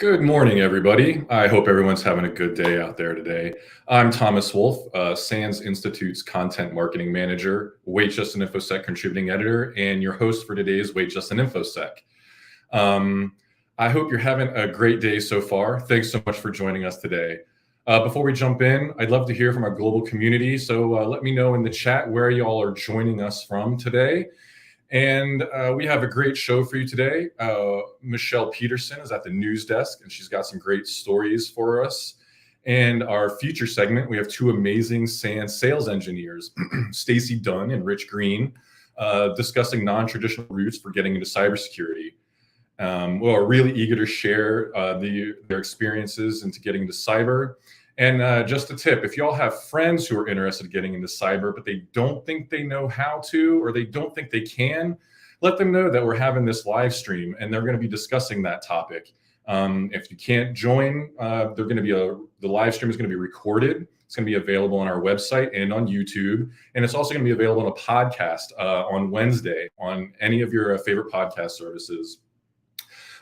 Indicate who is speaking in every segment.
Speaker 1: Good morning, everybody. I hope everyone's having a good day out there today. I'm Thomas Wolfe, SANS Institute's Content Marketing Manager, Wait Just an Infosec Contributing Editor, and your host for today's Wait Just an Infosec. I hope you're having a great day so far. Thanks so much for joining us today. Before we jump in, I'd love to hear from our global community, so let me know in the chat where y'all are joining us from today. And we have a great show for you today. Michelle Peterson is at the news desk, and she's got some great stories for us. And our feature segment, we have two amazing SANS sales engineers, Stacy Dunn and Rich Greene, discussing non-traditional routes for getting into cybersecurity. We're really eager to share their experiences into getting into cyber. And just a tip, if y'all have friends who are interested in getting into cyber, but they don't think they know how to, or they don't think they can, let them know that we're having this live stream and they're going to be discussing that topic. If you can't join, the live stream is going to be recorded. It's going to be available on our website and on YouTube. And it's also going to be available on a podcast on Wednesday on any of your favorite podcast services.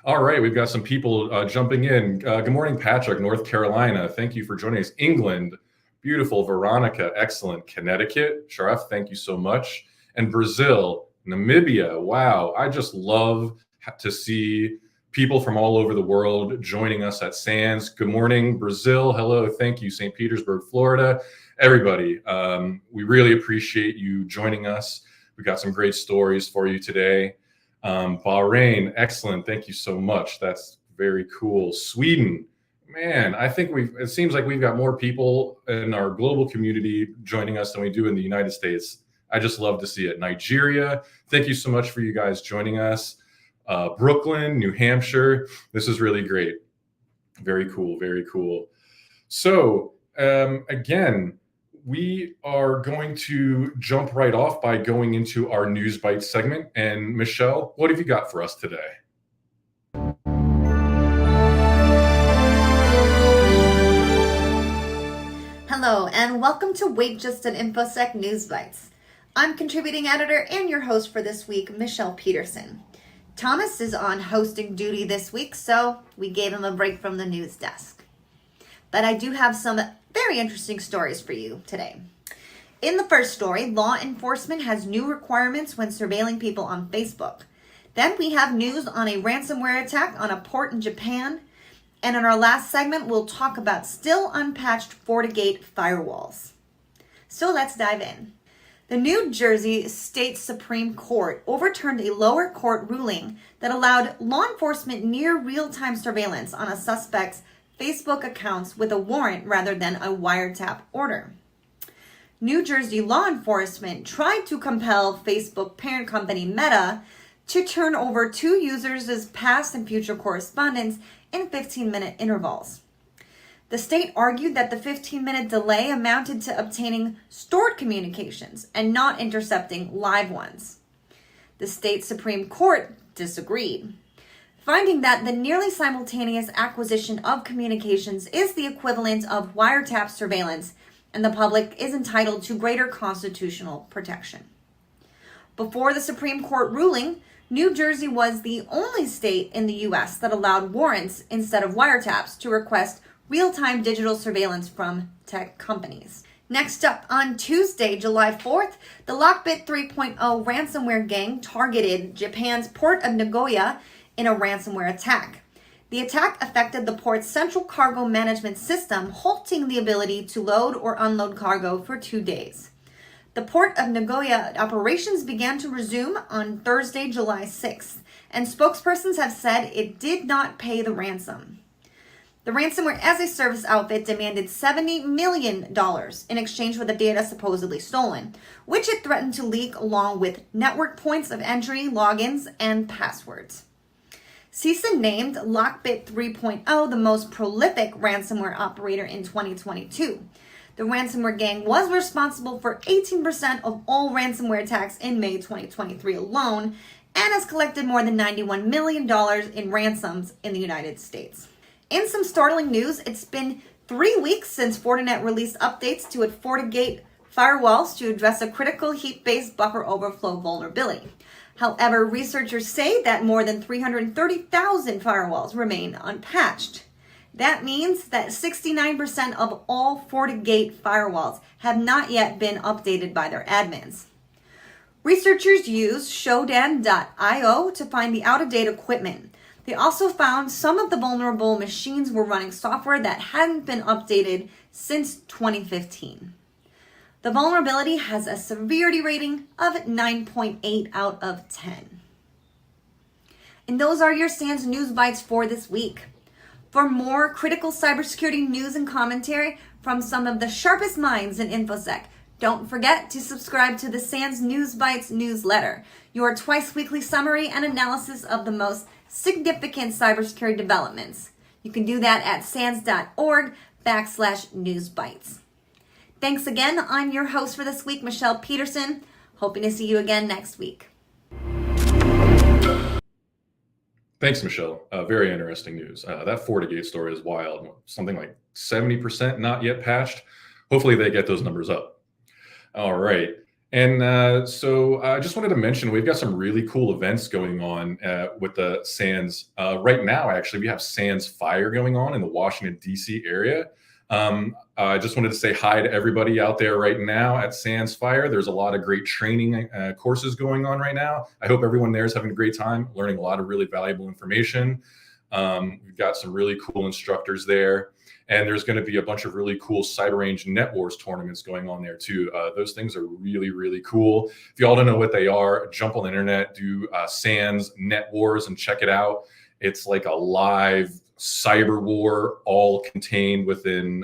Speaker 1: All right, we've got some people jumping in. Good morning, Patrick, North Carolina. Thank you for joining us. England, beautiful. Veronica, excellent. Connecticut, Sharaf, thank you so much. And Brazil, Namibia, wow. I just love to see people from all over the world joining us at SANS. Good morning, Brazil. Hello, thank you. St. Petersburg, Florida. Everybody, we really appreciate you joining us. We've got some great stories for you today. Bahrain, excellent. Thank you so much. That's very cool. Sweden, man, I think it seems like we've got more people in our global community joining us than we do in the United States. I just love to see it. Nigeria, thank you so much for you guys joining us. Brooklyn, New Hampshire, this is really great. Very cool, very cool. So again, we are going to jump right off by going into our News Bites segment. And Michelle, what have you got for us today?
Speaker 2: Hello, and welcome to Wait Just an Infosec News Bites. I'm contributing editor and your host for this week, Michelle Peterson. Thomas is on hosting duty this week, so we gave him a break from the news desk. But I do have some very interesting stories for you today. In the first story, law enforcement has new requirements when surveilling people on Facebook. Then we have news on a ransomware attack on a port in Japan. And in our last segment, we'll talk about still unpatched FortiGate firewalls. So let's dive in. The New Jersey State Supreme Court overturned a lower court ruling that allowed law enforcement near real-time surveillance on a suspect's Facebook accounts with a warrant rather than a wiretap order. New Jersey law enforcement tried to compel Facebook parent company Meta to turn over two users' past and future correspondence in 15-minute intervals. The state argued that the 15-minute delay amounted to obtaining stored communications and not intercepting live ones. The state Supreme Court disagreed, finding that the nearly simultaneous acquisition of communications is the equivalent of wiretap surveillance, and the public is entitled to greater constitutional protection. Before the Supreme Court ruling, New Jersey was the only state in the U.S. that allowed warrants instead of wiretaps to request real-time digital surveillance from tech companies. Next up, on Tuesday, July 4th, the Lockbit 3.0 ransomware gang targeted Japan's port of Nagoya in a ransomware attack. The attack affected the port's central cargo management system, halting the ability to load or unload cargo for 2 days. The port of Nagoya operations began to resume on Thursday, July 6th, and spokespersons have said it did not pay the ransom. The ransomware as a service outfit demanded $70 million in exchange for the data supposedly stolen, which it threatened to leak along with network points of entry, logins, and passwords. CISA named Lockbit 3.0 the most prolific ransomware operator in 2022. The ransomware gang was responsible for 18% of all ransomware attacks in May 2023 alone, and has collected more than $91 million in ransoms in the United States. In some startling news, it's been 3 weeks since Fortinet released updates to its FortiGate firewalls to address a critical heap-based buffer overflow vulnerability. However, researchers say that more than 330,000 firewalls remain unpatched. That means that 69% of all FortiGate firewalls have not yet been updated by their admins. Researchers used Shodan.io to find the out-of-date equipment. They also found some of the vulnerable machines were running software that hadn't been updated since 2015. The vulnerability has a severity rating of 9.8 out of 10. And those are your SANS News Bites for this week. For more critical cybersecurity news and commentary from some of the sharpest minds in InfoSec, don't forget to subscribe to the SANS News Bites newsletter, your twice-weekly summary and analysis of the most significant cybersecurity developments. You can do that at sans.org/newsbites. Thanks again. I'm your host for this week, Michelle Peterson. Hoping to see you again next week.
Speaker 1: Thanks, Michelle. Very interesting news. That FortiGate story is wild. Something like 70% not yet patched. Hopefully they get those numbers up. All right. And so I just wanted to mention, we've got some really cool events going on with the SANS. Right now, actually, we have SANS Fire going on in the Washington, D.C. area. I just wanted to say hi to everybody out there right now at SANS Fire. There's a lot of great training courses going on right now. I hope everyone there is having a great time, learning a lot of really valuable information. We've got some really cool instructors there. And there's going to be a bunch of really cool Cyber Range Net Wars tournaments going on there too. Those things are really, really cool. If you all don't know what they are, jump on the internet, do SANS Net Wars and check it out. It's like a live cyber war, all contained within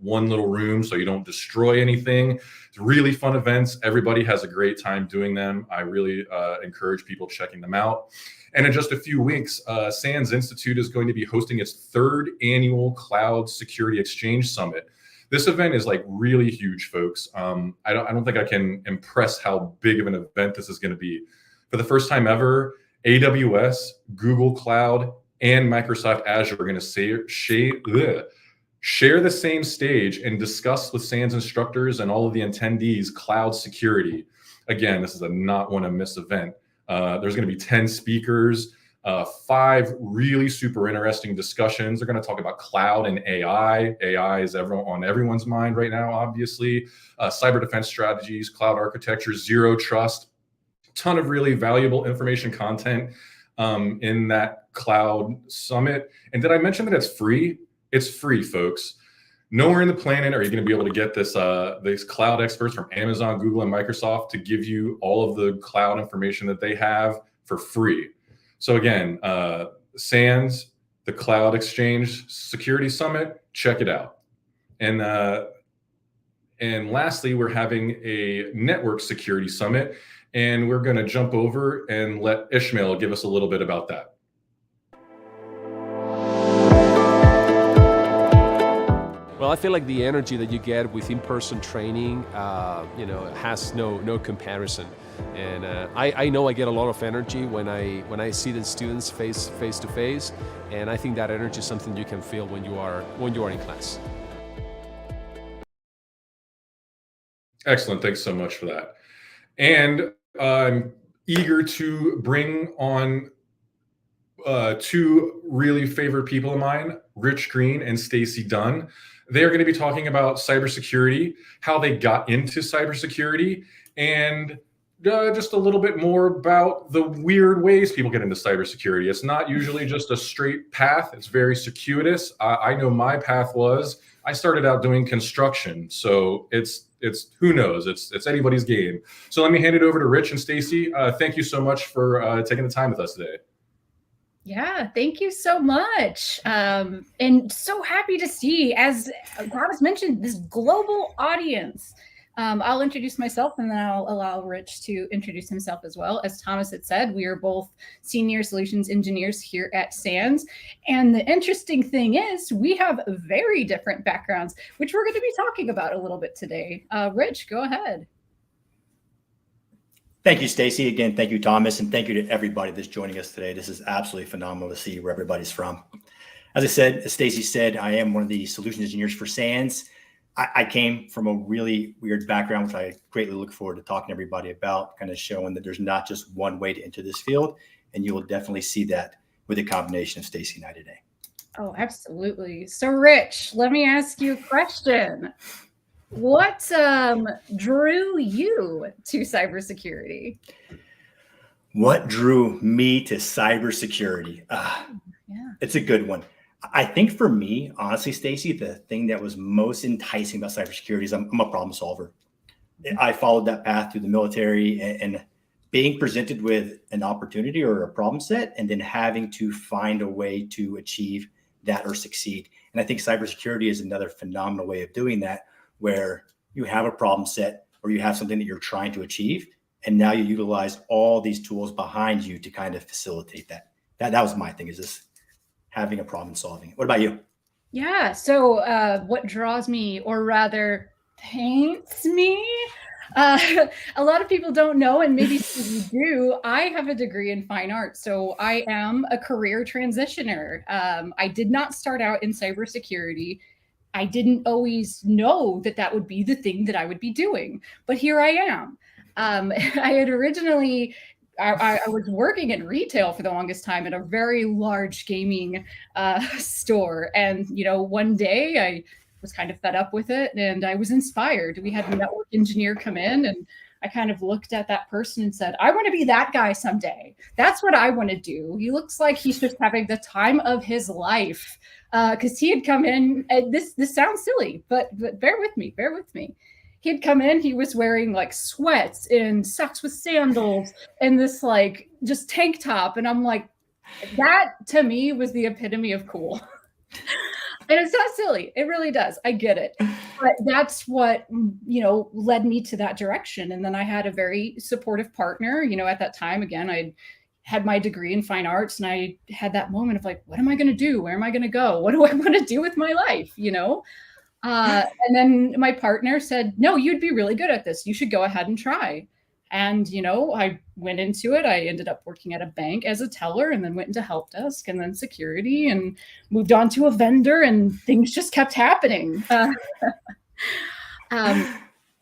Speaker 1: one little room, so you don't destroy anything. It's really fun events. Everybody has a great time doing them. I really encourage people checking them out. And in just a few weeks, SANS Institute is going to be hosting its third annual Cloud Security Exchange Summit. This event is like really huge, folks. I don't think I can impress how big of an event this is going to be. For the first time ever, AWS, Google Cloud, and Microsoft Azure are going to share the same stage and discuss with SANS instructors and all of the attendees cloud security. Again, this is a not want to miss event. There's going to be 10 speakers, 5 really super interesting discussions. They're going to talk about cloud and AI. AI is on everyone's mind right now, obviously. Cyber defense strategies, cloud architecture, zero trust. Ton of really valuable information content in that cloud summit. And did I mention that it's free? It's free, folks. Nowhere in the planet are you going to be able to get these cloud experts from Amazon, Google, and Microsoft to give you all of the cloud information that they have for free. So again, SANS, the Cloud Exchange Security Summit, check it out. And lastly, we're having a Network Security Summit, and we're going to jump over and let Ishmael give us a little bit about that.
Speaker 3: Well, I feel like the energy that you get with in-person training, has no comparison. And I know I get a lot of energy when I see the students face to face, and I think that energy is something you can feel when you are in class.
Speaker 1: Excellent. Thanks so much for that. And I'm eager to bring on 2 really favorite people of mine, Rich Greene and Stacy Dunn. They are going to be talking about cybersecurity, how they got into cybersecurity, and just a little bit more about the weird ways people get into cybersecurity. It's not usually just a straight path. It's very circuitous. I know my path was, I started out doing construction. So it's who knows? It's anybody's game. So let me hand it over to Rich and Stacy. Thank you so much for taking the time with us today.
Speaker 4: Yeah, thank you so much. And so happy to see, as Thomas mentioned, this global audience. I'll introduce myself and then I'll allow Rich to introduce himself as well. As Thomas had said, we are both senior solutions engineers here at SANS. And the interesting thing is we have very different backgrounds, which we're going to be talking about a little bit today. Rich, go ahead.
Speaker 5: Thank you, Stacy. Again, thank you, Thomas, and thank you to everybody that's joining us today. This is absolutely phenomenal to see where everybody's from. As I said, as Stacy said, I am one of the solutions engineers for SANS. I came from a really weird background, which I greatly look forward to talking to everybody about, kind of showing that there's not just one way to enter this field. And you will definitely see that with a combination of Stacy and I today.
Speaker 4: Oh, absolutely. So Rich, let me ask you a question. What drew you to cybersecurity?
Speaker 5: What drew me to cybersecurity? It's a good one. I think for me, honestly, Stacy, the thing that was most enticing about cybersecurity is I'm a problem solver. I followed that path through the military, and being presented with an opportunity or a problem set and then having to find a way to achieve that or succeed. And I think cybersecurity is another phenomenal way of doing that, where you have a problem set or you have something that you're trying to achieve, and now you utilize all these tools behind you to kind of facilitate that. That was my thing, is this having a problem solving. What about you?
Speaker 4: Yeah. So what draws me, or rather paints me, a lot of people don't know, and maybe you do, I have a degree in fine arts. So I am a career transitioner. I did not start out in cybersecurity. I didn't always know that that would be the thing that I would be doing, but here I am. I had originally, I was working in retail for the longest time at a very large gaming store. And, one day I was kind of fed up with it and I was inspired. We had a network engineer come in, and I kind of looked at that person and said, I want to be that guy someday. That's what I want to do. He looks like he's just having the time of his life. Because he had come in, and this sounds silly, but bear with me. He'd come in, he was wearing like sweats and socks with sandals and this like just tank top. And I'm like, that to me was the epitome of cool. And it's not silly. It really does. I get it. But that's what, led me to that direction. And then I had a very supportive partner, at that time. Again, I had my degree in fine arts, and I had that moment of like, what am I going to do? Where am I going to go? What do I want to do with my life? And then my partner said, no, you'd be really good at this. You should go ahead and try. And, I went into it. I ended up working at a bank as a teller, and then went into help desk, and then security, and moved on to a vendor, and things just kept happening.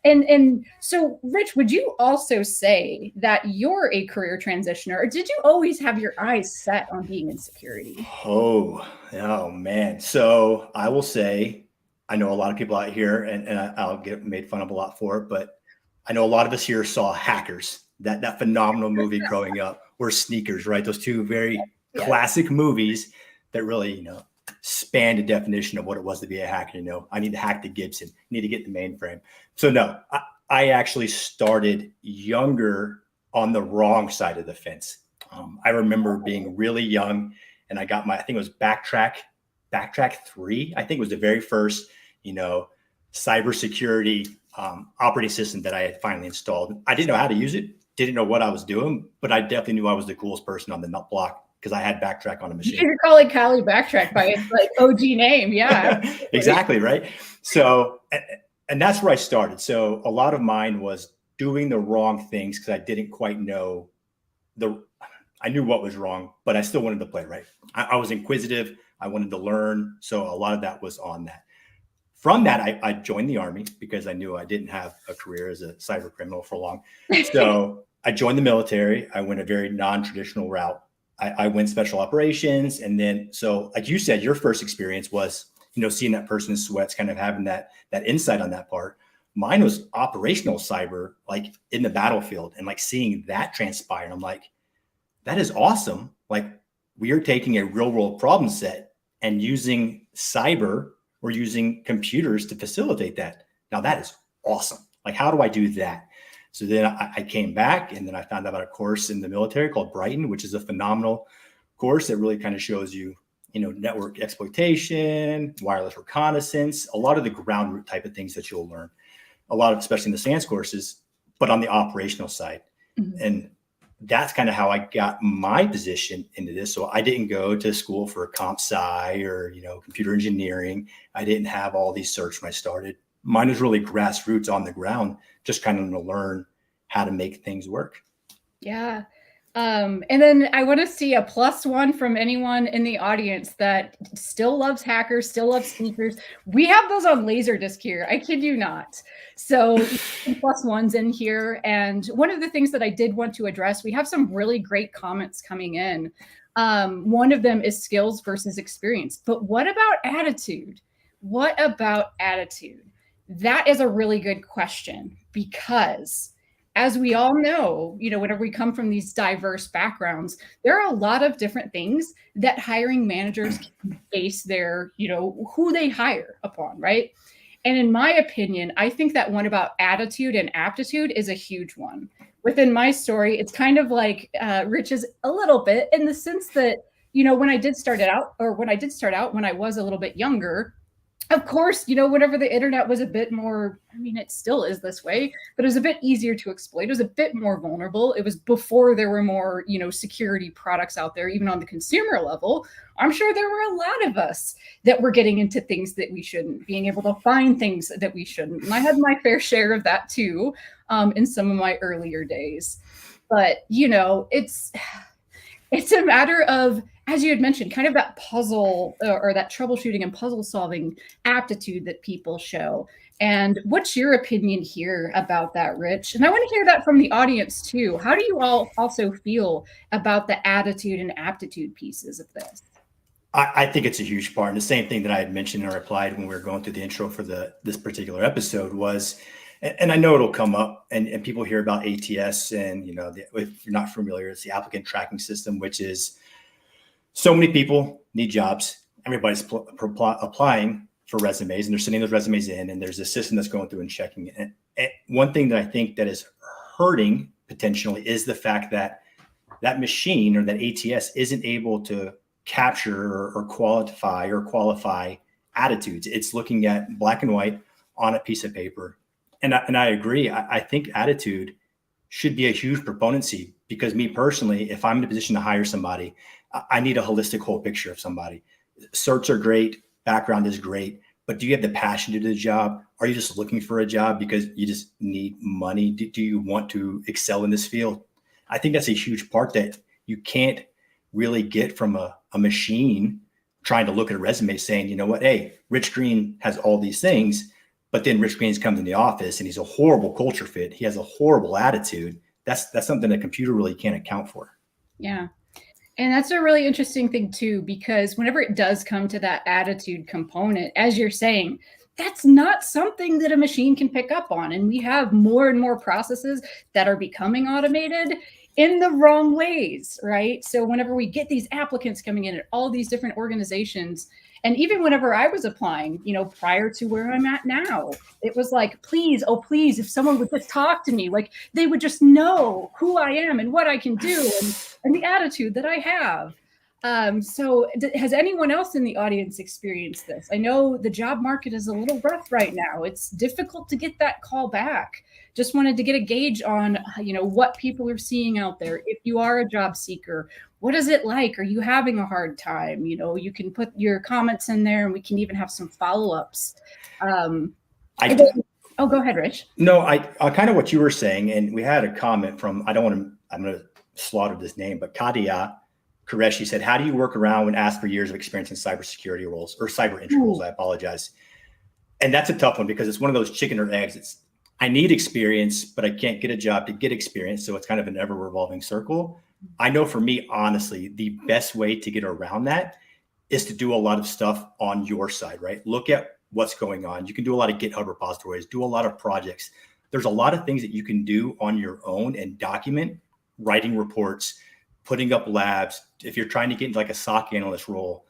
Speaker 4: And so, Rich, would you also say that you're a career transitioner, or did you always have your eyes set on being in security?
Speaker 5: Oh man. So I will say, I know a lot of people out here, and I'll get made fun of a lot for it, but I know a lot of us here saw Hackers, that phenomenal movie growing up, or Sneakers, right? Those two very classic movies that really, spanned the definition of what it was to be a hacker. I need to hack the Gibson, need to get the mainframe. So no, I actually started younger on the wrong side of the fence. I remember being really young, and I got I think it was Backtrack 3, I think was the very first, cybersecurity operating system that I had finally installed. I didn't know how to use it, didn't know what I was doing, but I definitely knew I was the coolest person on the nut block because I had Backtrack on a machine.
Speaker 4: You're calling Callie Backtrack by its like OG name. Yeah.
Speaker 5: Exactly. Right. So, and that's where I started. So a lot of mine was doing the wrong things because I didn't quite know I knew what was wrong, but I still wanted to play right. I was inquisitive. I wanted to learn. So a lot of that was on that. From that, I joined the Army because I knew I didn't have a career as a cyber criminal for long. So I joined the military. I went a very non-traditional route. I went special operations. And then, so like you said, your first experience was, seeing that person in sweats, kind of having that insight on that part. Mine was operational cyber, like in the battlefield, and like seeing that transpire. And I'm like, that is awesome. Like, we are taking a real world problem set and using cyber or using computers to facilitate that. Now that is awesome. Like, how do I do that? So then I came back, and then I found out about a course in the military called Brighton, which is a phenomenal course that really kind of shows you, network exploitation, wireless reconnaissance, a lot of the ground root type of things that you'll learn, a lot of, especially in the SANS courses, but on the operational side. Mm-hmm. And that's kind of how I got my position into this. So I didn't go to school for comp sci or, computer engineering. I didn't have all these certs when I started. Mine was really grassroots on the ground, just kind of to learn how to make things work.
Speaker 4: Yeah. And then I want to see a +1 from anyone in the audience that still loves hackers, still loves sneakers. We have those on Laserdisc here. I kid you not. So +1s in here. And one of the things that I did want to address, we have some really great comments coming in. One of them is skills versus experience. But what about attitude? What about attitude? That is a really good question, because as we all know, whenever we come from these diverse backgrounds, there are a lot of different things that hiring managers can base their, who they hire upon, right? And in my opinion, I think that one about attitude and aptitude is a huge one. Within my story, it's kind of like Rich's a little bit, in the sense that, when I did start out when I was a little bit younger, of course, whenever the internet was a bit more, it still is this way, but it was a bit easier to exploit. It was a bit more vulnerable. It was before there were more, security products out there, even on the consumer level. I'm sure there were a lot of us that were getting into things that we shouldn't, being able to find things that we shouldn't. And I had my fair share of that too, in some of my earlier days. But, it's a matter of, as you had mentioned, kind of that puzzle or that troubleshooting and puzzle solving aptitude that people show. And what's your opinion here about that, Rich? And I want to hear that from the audience too. How do you all also feel about the attitude and aptitude pieces of this?
Speaker 5: I think it's a huge part. And the same thing that I had mentioned and replied when we were going through the intro for this particular episode was, and I know it'll come up, and people hear about ATS, and if you're not familiar, it's the applicant tracking system, which is, so many people need jobs. Everybody's applying for resumes, and they're sending those resumes in, and there's a system that's going through and checking it. And one thing that I think that is hurting potentially is the fact that that machine or that ATS isn't able to capture or qualify attitudes. It's looking at black and white on a piece of paper. And I agree. I think attitude should be a huge proponency, because me personally, if I'm in a position to hire somebody, I need a holistic whole picture of somebody. Certs are great. Background is great. But do you have the passion to do the job? Are you just looking for a job because you just need money? Do you want to excel in this field? I think that's a huge part that you can't really get from a machine trying to look at a resume saying, you know what, hey, Rich Greene has all these things, but then Rich Greene's comes in the office and he's a horrible culture fit. He has a horrible attitude. That's something a computer really can't account for.
Speaker 4: Yeah. And that's a really interesting thing too, because whenever it does come to that attitude component, as you're saying, that's not something that a machine can pick up on. And we have more and more processes that are becoming automated in the wrong ways, right? So whenever we get these applicants coming in at all these different organizations, and even whenever I was applying, prior to where I'm at now, it was like, please, oh, please, if someone would just talk to me, like they would just know who I am and what I can do and the attitude that I have. So has anyone else in the audience experienced this? I know the job market is a little rough right now. It's difficult to get that call back. Just wanted to get a gauge on, what people are seeing out there. If you are a job seeker, what is it like? Are you having a hard time? You can put your comments in there, and we can even have some follow-ups. Go ahead, Rich.
Speaker 5: No, I kind of what you were saying, and we had a comment from, I'm going to slaughter this name, but Kadia Qureshi said, how do you work around when asked for years of experience in cybersecurity roles or cyber intro roles? I apologize. And that's a tough one, because it's one of those chicken or eggs. I need experience, but I can't get a job to get experience. So it's kind of an ever revolving circle. I know for me, honestly, the best way to get around that is to do a lot of stuff on your side, right? Look at what's going on. You can do a lot of GitHub repositories, do a lot of projects. There's a lot of things that you can do on your own and document, writing reports, putting up labs. If you're trying to get into like a SOC analyst role,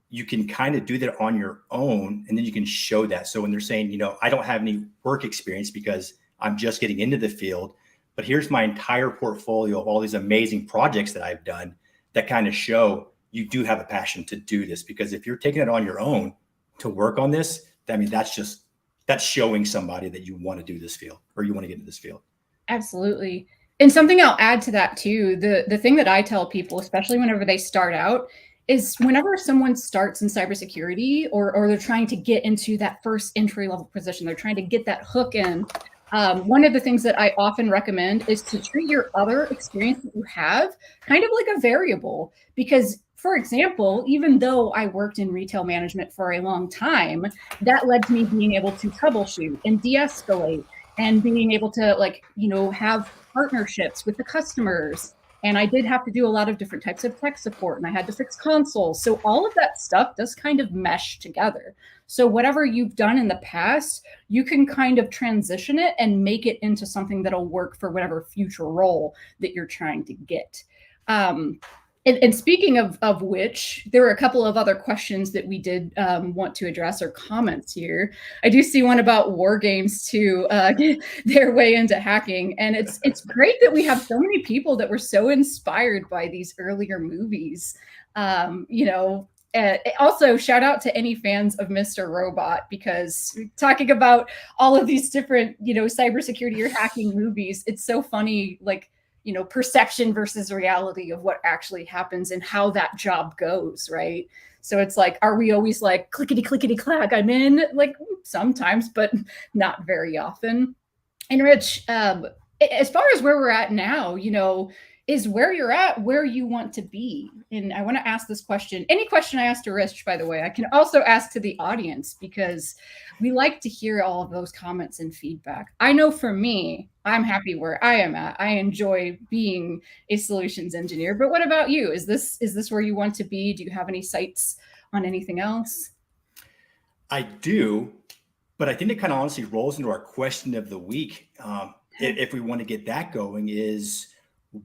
Speaker 5: you can kind of do that on your own, and then you can show that. So when they're saying, I don't have any work experience because I'm just getting into the field, but here's my entire portfolio of all these amazing projects that I've done that kind of show you do have a passion to do this. Because if you're taking it on your own to work on this, that's showing somebody that you want to do this field, or you want to get into this field.
Speaker 4: Absolutely. And something I'll add to that too, the thing that I tell people, especially whenever they start out, is whenever someone starts in cybersecurity or they're trying to get into that first entry level position, they're trying to get that hook in, One of the things that I often recommend is to treat your other experience that you have kind of like a variable, because for example, even though I worked in retail management for a long time, that led to me being able to troubleshoot and de-escalate and being able to have partnerships with the customers. And I did have to do a lot of different types of tech support, and I had to fix consoles. So all of that stuff does kind of mesh together. So whatever you've done in the past, you can kind of transition it and make it into something that'll work for whatever future role that you're trying to get. And speaking of which, there were a couple of other questions that we did want to address, or comments here. I do see one about war games to get their way into hacking. And it's great that we have so many people that were so inspired by these earlier movies. Also, shout out to any fans of Mr. Robot, because talking about all of these different, cybersecurity or hacking movies, it's so funny, perception versus reality of what actually happens and how that job goes, right? So it's like, are we always like clickety clack, I'm in? Like sometimes, but not very often. And Rich, as far as where we're at now, is where you're at where you want to be? And I want to ask this question. Any question I ask to Rich, by the way, I can also ask to the audience, because we like to hear all of those comments and feedback. I know for me, I'm happy where I am at. I enjoy being a solutions engineer. But what about you? Is this where you want to be? Do you have any sights on anything else?
Speaker 5: I do, but I think it kind of honestly rolls into our question of the week. If we want to get that going, is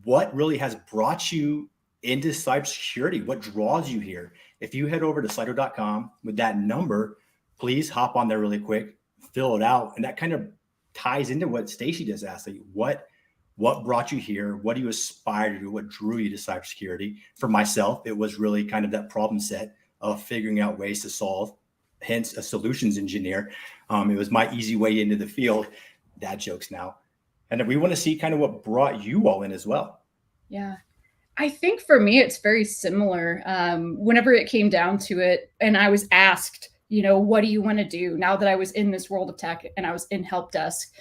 Speaker 5: what really has brought you into cybersecurity? What draws you here? If you head over to Slido.com with that number, please hop on there really quick, fill it out. And that kind of ties into what Stacy just asked. Like, what brought you here? What do you aspire to do? What drew you to cybersecurity? For myself, it was really kind of that problem set of figuring out ways to solve, hence a solutions engineer. It was my easy way into the field. Dad jokes now. And we want to see kind of what brought you all in as well.
Speaker 4: Yeah, I think for me, it's very similar. Whenever it came down to it, and I was asked, what do you want to do? Now that I was in this world of tech and I was in help desk,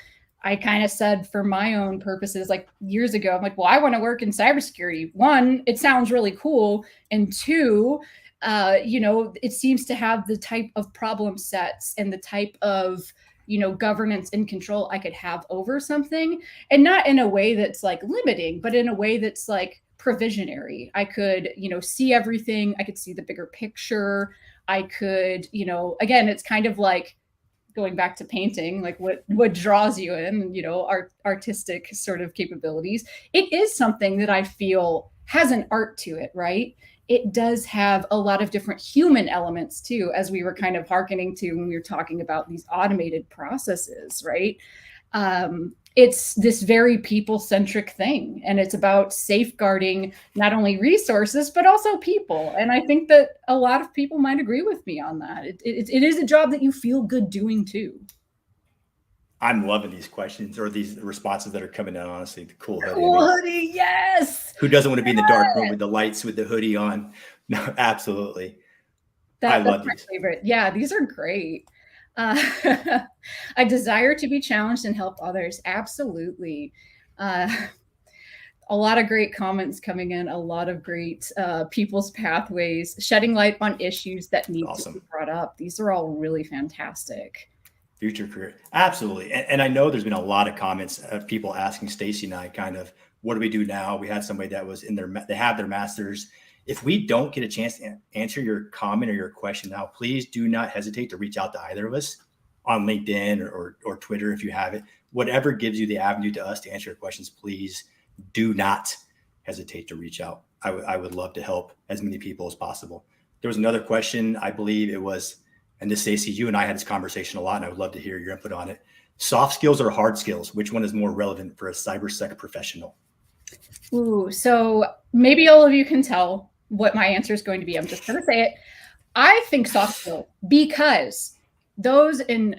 Speaker 4: I kind of said, for my own purposes, like years ago, I'm like, well, I want to work in cybersecurity. One, it sounds really cool. And two, it seems to have the type of problem sets and the type of governance and control I could have over something, and not in a way that's like limiting, but in a way that's like provisionary. I could, see everything. I could see the bigger picture. I could, again, it's kind of like going back to painting, like what draws you in, artistic sort of capabilities. It is something that I feel has an art to it, right? It does have a lot of different human elements too, as we were kind of hearkening to when we were talking about these automated processes, right? It's this very people-centric thing, and it's about safeguarding not only resources, but also people. And I think that a lot of people might agree with me on that. It is a job that you feel good doing too.
Speaker 5: I'm loving these questions or these responses that are coming in. Honestly, the cool hoodie.
Speaker 4: Cool hoodie, yes.
Speaker 5: Who doesn't want to be in the dark room with the lights with the hoodie on? No, absolutely. I love
Speaker 4: my
Speaker 5: these.
Speaker 4: favorite. Yeah, these are great. A desire to be challenged and help others. Absolutely. A lot of great comments coming in. A lot of great people's pathways, shedding light on issues that need to be brought up. These are all really fantastic.
Speaker 5: Future career. Absolutely. And I know there's been a lot of comments of people asking Stacy and I kind of, what do we do now? We had somebody that was they have their master's. If we don't get a chance to answer your comment or your question now, please do not hesitate to reach out to either of us on LinkedIn or Twitter if you have it. Whatever gives you the avenue to us to answer your questions, please do not hesitate to reach out. I would love to help as many people as possible. There was another question, I believe it was, and this, Stacy, you and I had this conversation a lot, and I would love to hear your input on it. Soft skills or hard skills? Which one is more relevant for a cybersec professional?
Speaker 4: Ooh, so maybe all of you can tell what my answer is going to be. I'm just going to say it. I think soft skills, because those, and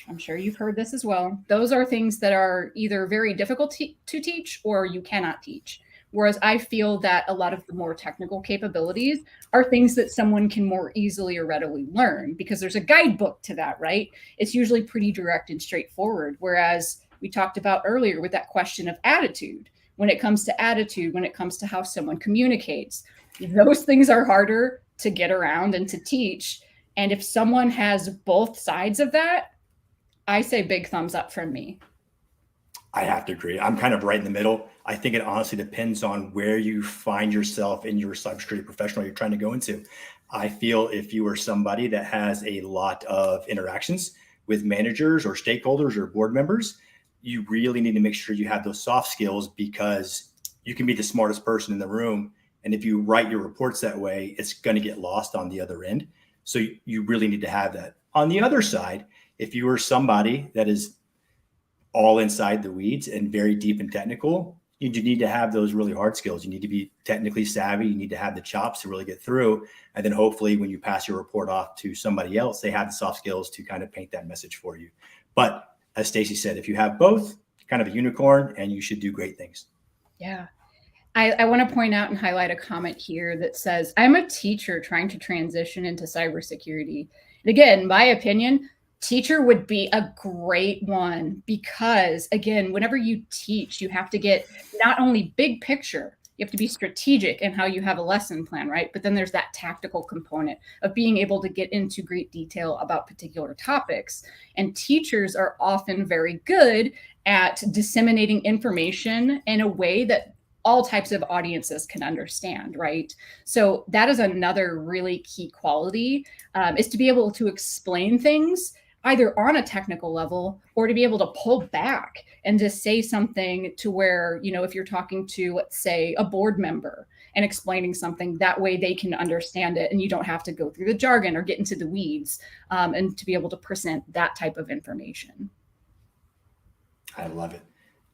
Speaker 4: I'm sure you've heard this as well, those are things that are either very difficult to teach or you cannot teach. Whereas I feel that a lot of the more technical capabilities are things that someone can more easily or readily learn, because there's a guidebook to that, right? It's usually pretty direct and straightforward. Whereas we talked about earlier with that question of attitude. When it comes to attitude, when it comes to how someone communicates, those things are harder to get around and to teach. And if someone has both sides of that, I say big thumbs up from me.
Speaker 5: I have to agree. I'm kind of right in the middle. I think it honestly depends on where you find yourself in your cybersecurity professional you're trying to go into. I feel if you are somebody that has a lot of interactions with managers or stakeholders or board members, you really need to make sure you have those soft skills, because you can be the smartest person in the room, and if you write your reports that way, it's going to get lost on the other end. So you really need to have that. On the other side, if you are somebody that is all inside the weeds and very deep and technical, you need to have those really hard skills. You need to be technically savvy. You need to have the chops to really get through. And then hopefully when you pass your report off to somebody else, they have the soft skills to kind of paint that message for you. But as Stacy said, if you have both, kind of a unicorn, and you should do great things.
Speaker 4: Yeah. I want to point out and highlight a comment here that says, I'm a teacher trying to transition into cybersecurity. And again, my opinion, teacher would be a great one, because again, whenever you teach, you have to get not only big picture, you have to be strategic in how you have a lesson plan, right? But then there's that tactical component of being able to get into great detail about particular topics. And teachers are often very good at disseminating information in a way that all types of audiences can understand, right? So that is another really key quality, is to be able to explain things either on a technical level, or to be able to pull back and just say something to where, you know, if you're talking to, let's say, a board member and explaining something, that way they can understand it and you don't have to go through the jargon or get into the weeds, and to be able to present that type of information.
Speaker 5: I love it.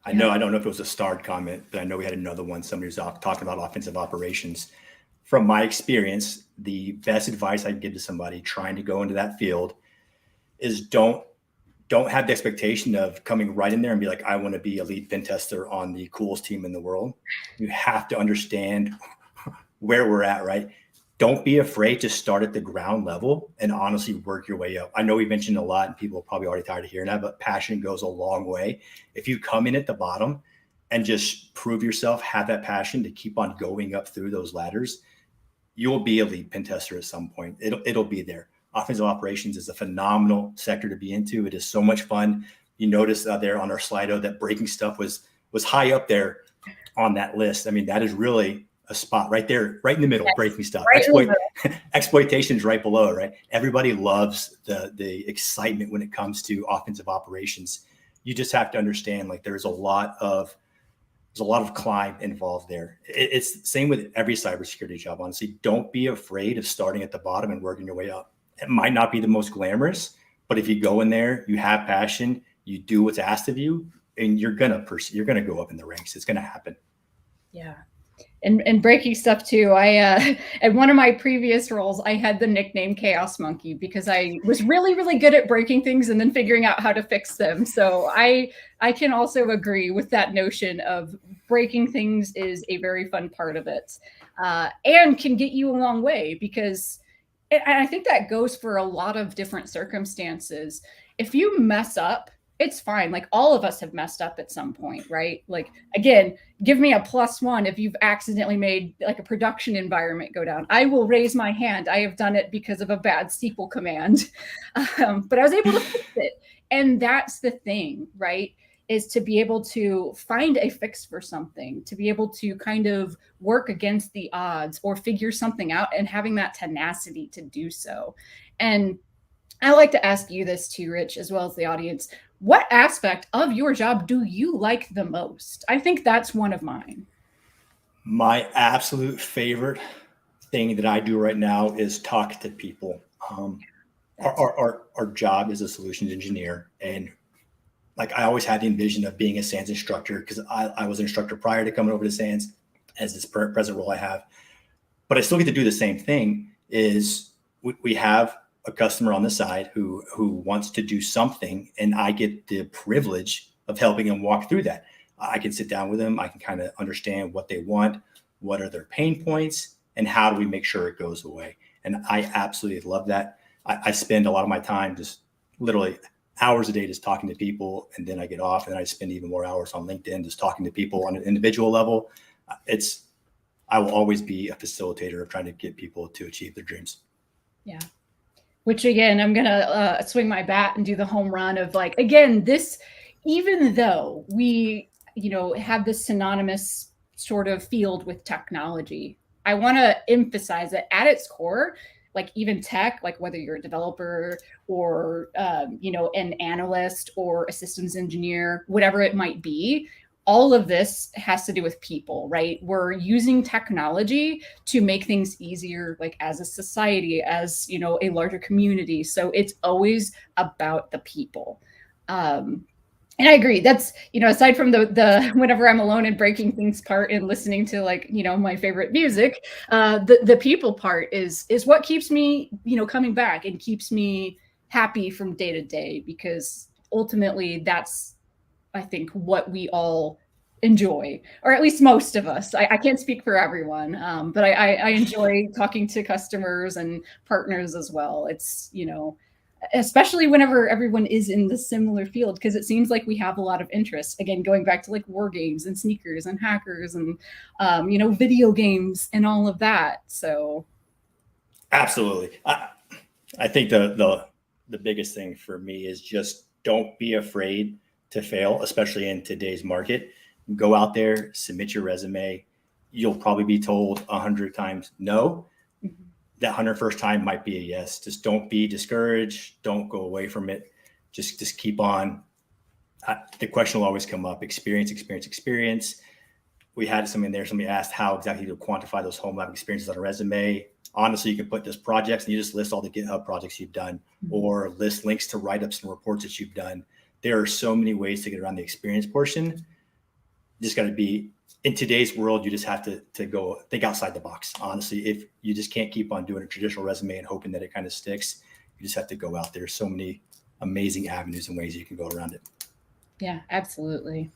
Speaker 5: I don't know if it was a starred comment, but I know we had another one. Somebody was talking about offensive operations. From my experience, the best advice I'd give to somebody trying to go into that field is don't have the expectation of coming right in there and be like, I want to be a lead pen tester on the coolest team in the world. You have to understand where we're at, right? Don't be afraid to start at the ground level and honestly work your way up. I know we mentioned a lot and people are probably already tired of hearing that, but passion goes a long way. If you come in at the bottom and just prove yourself, have that passion to keep on going up through those ladders, you'll be a lead pen tester at some point. It'll be there. Offensive operations is a phenomenal sector to be into. It is so much fun. You notice there on our Slido that breaking stuff was high up there on that list. I mean, that is really a spot right there, right in the middle, breaking stuff.
Speaker 4: Right
Speaker 5: Exploitation is right below, right? Everybody loves the excitement when it comes to offensive operations. You just have to understand, like, there's a lot of climb involved there. It's the same with every cybersecurity job, honestly. Don't be afraid of starting at the bottom and working your way up. It might not be the most glamorous, but if you go in there, you have passion, you do what's asked of you, and you're gonna go up in the ranks. It's gonna happen.
Speaker 4: Yeah. And breaking stuff too. I at one of my previous roles, I had the nickname Chaos Monkey because I was really, really good at breaking things and then figuring out how to fix them. So I can also agree with that notion of breaking things is a very fun part of it, and can get you a long way, because I think that goes for a lot of different circumstances. If you mess up, it's fine. Like, all of us have messed up at some point, right? Like, again, give me a +1 if you've accidentally made like a production environment go down. I will raise my hand. I have done it because of a bad SQL command, but I was able to fix it. And that's the thing, right? Is to be able to find a fix for something, to be able to kind of work against the odds or figure something out, and having that tenacity to do so. And I like to ask you this too, Rich, as well as the audience. What aspect of your job do you like the most? I think that's one of mine.
Speaker 5: My absolute favorite thing that I do right now is talk to people. Our job is a solutions engineer, and like, I always had the envision of being a SANS instructor, because I was an instructor prior to coming over to SANS as this present role I have. But I still get to do the same thing. Is we have a customer on the side who wants to do something, and I get the privilege of helping them walk through that. I can sit down with them. I can kind of understand what they want, what are their pain points, and how do we make sure it goes away. And I absolutely love that. I spend a lot of my time just literally hours a day just talking to people, and then I get off and I spend even more hours on LinkedIn just talking to people on an individual level. I will always be a facilitator of trying to get people to achieve their dreams.
Speaker 4: Yeah. Which again, I'm going to swing my bat and do the home run of like, again, this, even though we, have this synonymous sort of field with technology, I want to emphasize that at its core, like even tech, like whether you're a developer or, an analyst or a systems engineer, whatever it might be, all of this has to do with people, right? We're using technology to make things easier, like as a society, as, a larger community. So it's always about the people. And I agree. That's, aside from the whenever I'm alone and breaking things apart and listening to like, my favorite music, the people part is what keeps me, coming back and keeps me happy from day to day, because ultimately that's, I think, what we all enjoy, or at least most of us. I can't speak for everyone, but I enjoy talking to customers and partners as well. It's, especially whenever everyone is in the similar field, because it seems like we have a lot of interest. Again, going back to like war games and sneakers and hackers and, video games and all of that. So.
Speaker 5: Absolutely. I think the biggest thing for me is just don't be afraid to fail, especially in today's market. Go out there, submit your resume. You'll probably be told 100 times no. Mm-hmm. That 101st time might be a yes. Just don't be discouraged. Don't go away from it. Just keep on. The question will always come up: experience. We had something there. Somebody asked how exactly to quantify those home lab experiences on a resume. Honestly, you can put just projects and you just list all the GitHub projects you've done, or list links to write-ups and reports that you've done. There are so many ways to get around the experience portion. Just got to be, in today's world, you just have to go think outside the box. Honestly, if you just can't keep on doing a traditional resume and hoping that it kind of sticks, you just have to go out there. So many amazing avenues and ways you can go around it. Yeah,
Speaker 4: absolutely.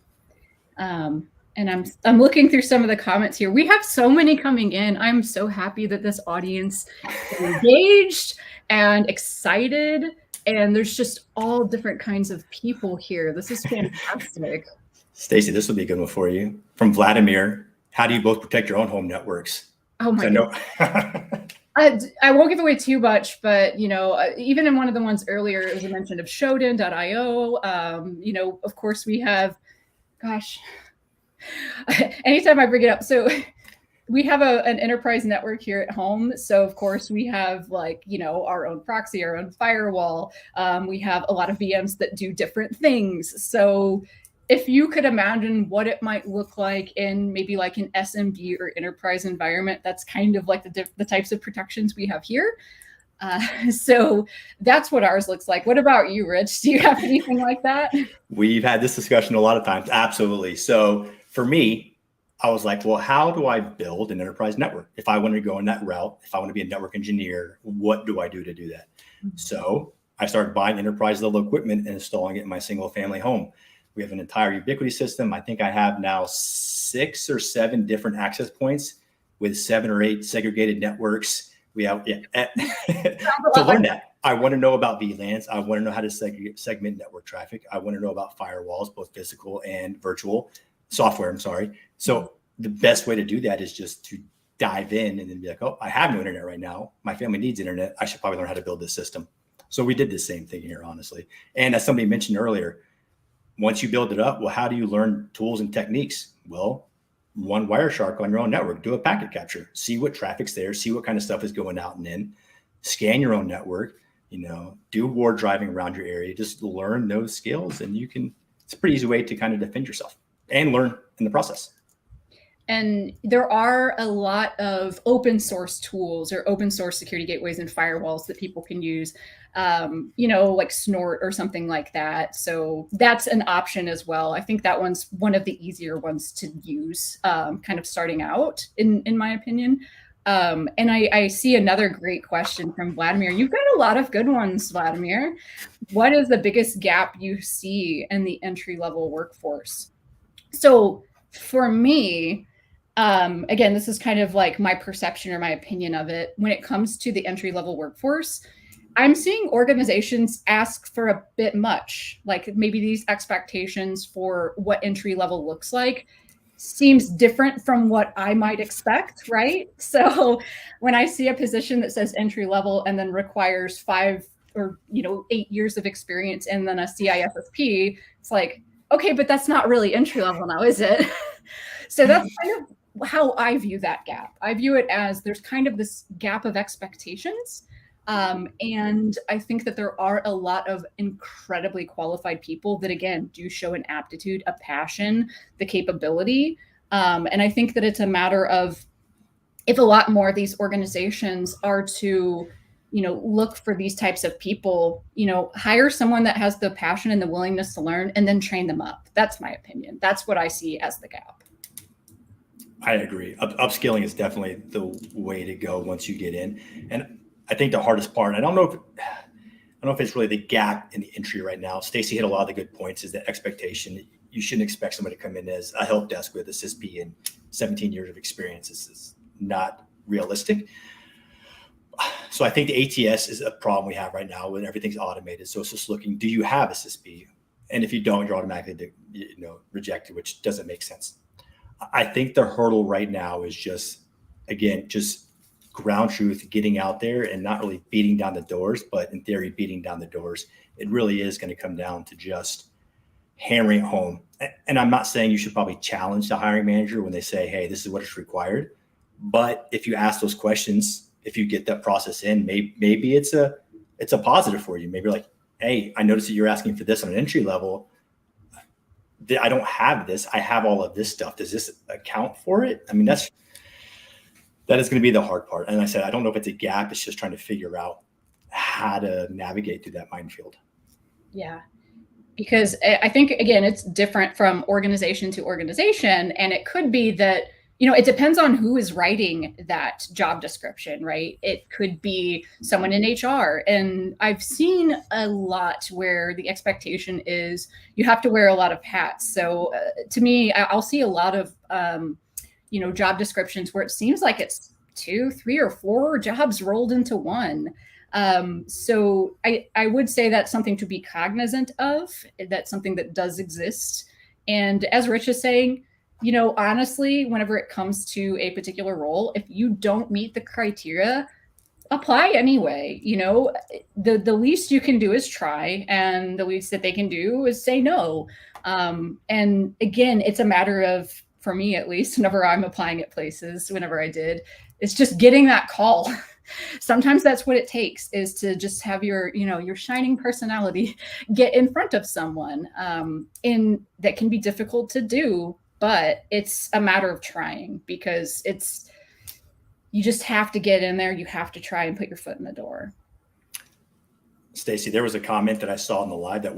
Speaker 4: And I'm looking through some of the comments here. We have so many coming in. I'm so happy that this audience is engaged and excited. And there's just all different kinds of people here. This is fantastic.
Speaker 5: Stacy, this will be a good one for you. From Vladimir: how do you both protect your own home networks?
Speaker 4: Oh my God. I won't give away too much, but even in one of the ones earlier, it was a mention of Shodan.io. Of course we have, anytime I bring it up. So we have an enterprise network here at home. So of course we have our own proxy, our own firewall. We have a lot of VMs that do different things. So if you could imagine what it might look like in maybe like an SMB or enterprise environment, that's kind of like the types of protections we have here. So that's what ours looks like. What about you, Rich? Do you have anything like that?
Speaker 5: We've had this discussion a lot of times. Absolutely. So for me, I was like, well, how do I build an enterprise network? If I want to go in that route, if I want to be a network engineer, what do I do to do that? Mm-hmm. So I started buying enterprise level equipment and installing it in my single family home. We have an entire Ubiquity system. I think I have now 6 or 7 different access points with 7 or 8 segregated networks. We have to learn that. I want to know about VLANs. I want to know how to segment network traffic. I want to know about firewalls, both physical and virtual software. I'm sorry. So the best way to do that is just to dive in and then be like, oh, I have no internet right now. My family needs internet. I should probably learn how to build this system. So we did the same thing here, honestly. And as somebody mentioned earlier, once you build it up, well, how do you learn tools and techniques? Well, run Wireshark on your own network, do a packet capture, see what traffic's there, see what kind of stuff is going out and in, scan your own network, do ward driving around your area, just learn those skills. And it's a pretty easy way to kind of defend yourself and learn in the process.
Speaker 4: And there are a lot of open source tools or open source security gateways and firewalls that people can use, like Snort or something like that. So that's an option as well. I think that one's one of the easier ones to use, kind of starting out, in my opinion. And I see another great question from Vladimir. You've got a lot of good ones, Vladimir. What is the biggest gap you see in the entry-level workforce? So for me, again, this is kind of like my perception or my opinion of it. When it comes to the entry-level workforce, I'm seeing organizations ask for a bit much, like maybe these expectations for what entry level looks like seems different from what I might expect, right? So when I see a position that says entry level and then requires 5 or 8 years of experience and then a CISSP, it's like, okay, but that's not really entry level now, is it? So that's kind of how I view that gap. I view it as there's kind of this gap of expectations. And I think that there are a lot of incredibly qualified people that, again, do show an aptitude, a passion, the capability. And I think that it's a matter of if a lot more of these organizations are to, look for these types of people, hire someone that has the passion and the willingness to learn and then train them up. That's my opinion. That's what I see as the gap.
Speaker 5: I agree. Upskilling is definitely the way to go once you get in. And I think the hardest part, I don't know if it's really the gap in the entry right now. Stacy hit a lot of the good points, is the expectation. You shouldn't expect somebody to come in as a help desk with a CISP and 17 years of experience. This is not realistic. So I think the ATS is a problem we have right now when everything's automated. So it's just looking, do you have a CISP? And if you don't, you're automatically rejected, which doesn't make sense. I think the hurdle right now is just ground truth, getting out there and not really beating down the doors, but in theory, beating down the doors. It really is going to come down to just hammering it home. And I'm not saying you should probably challenge the hiring manager when they say, hey, this is what is required. But if you ask those questions, if you get that process in, maybe it's a positive for you. Maybe like, hey, I noticed that you're asking for this on an entry level. I don't have this. I have all of this stuff. Does this account for it? I mean, that is going to be the hard part. And I said, I don't know if it's a gap. It's just trying to figure out how to navigate through that minefield.
Speaker 4: Yeah, because I think, again, it's different from organization to organization. And it could be that, it depends on who is writing that job description, right? It could be someone in HR. And I've seen a lot where the expectation is you have to wear a lot of hats. So to me, I'll see a lot of, job descriptions where it seems like it's 2, 3, or 4 jobs rolled into one. So I would say that's something to be cognizant of. That's something that does exist. And as Rich is saying, honestly, whenever it comes to a particular role, if you don't meet the criteria, apply anyway. The least you can do is try, and the least that they can do is say no. And again, it's a matter of, for me at least, whenever I'm applying at places, whenever I did, it's just getting that call. Sometimes that's what it takes, is to just have your shining personality get in front of someone. And that can be difficult to do, but it's a matter of trying, because you just have to get in there. You have to try and put your foot in the door.
Speaker 5: Stacy, there was a comment that I saw in the live that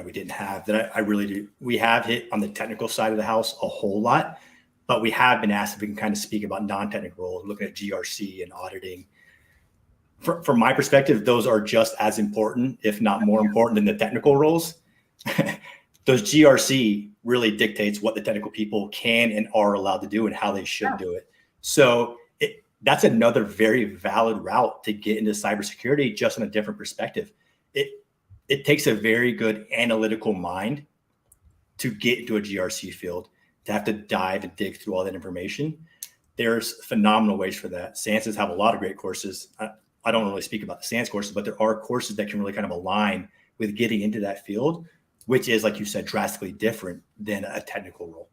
Speaker 5: we didn't have, that I really do. We have hit on the technical side of the house a whole lot, but we have been asked if we can kind of speak about non-technical roles, looking at GRC and auditing. From my perspective, those are just as important, if not more important, than the technical roles. Those GRC really dictates what the technical people can and are allowed to do and how they should do it. So that's another very valid route to get into cybersecurity, just on a different perspective. It takes a very good analytical mind to get into a GRC field, to have to dive and dig through all that information. There's phenomenal ways for that. SANSs have a lot of great courses. I don't really speak about the SANS courses, but there are courses that can really kind of align with getting into that field, which is, like you said, drastically different than a technical role.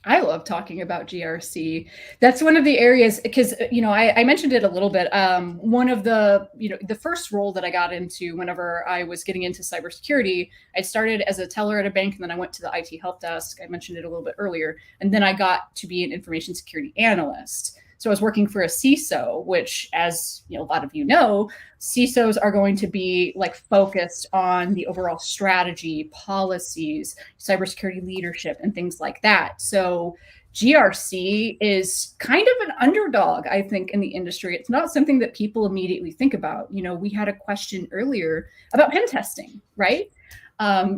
Speaker 4: I love talking about GRC. That's one of the areas, because, I mentioned it a little bit. One of the, the first role that I got into whenever I was getting into cybersecurity, I started as a teller at a bank, and then I went to the IT help desk. I mentioned it a little bit earlier. And then I got to be an information security analyst. So I was working for a CISO, which, as a lot of CISOs are going to be focused on the overall strategy, policies, cybersecurity leadership, and things like that. So GRC is kind of an underdog, I think, in the industry. It's not something that people immediately think about. We had a question earlier about pen testing, right?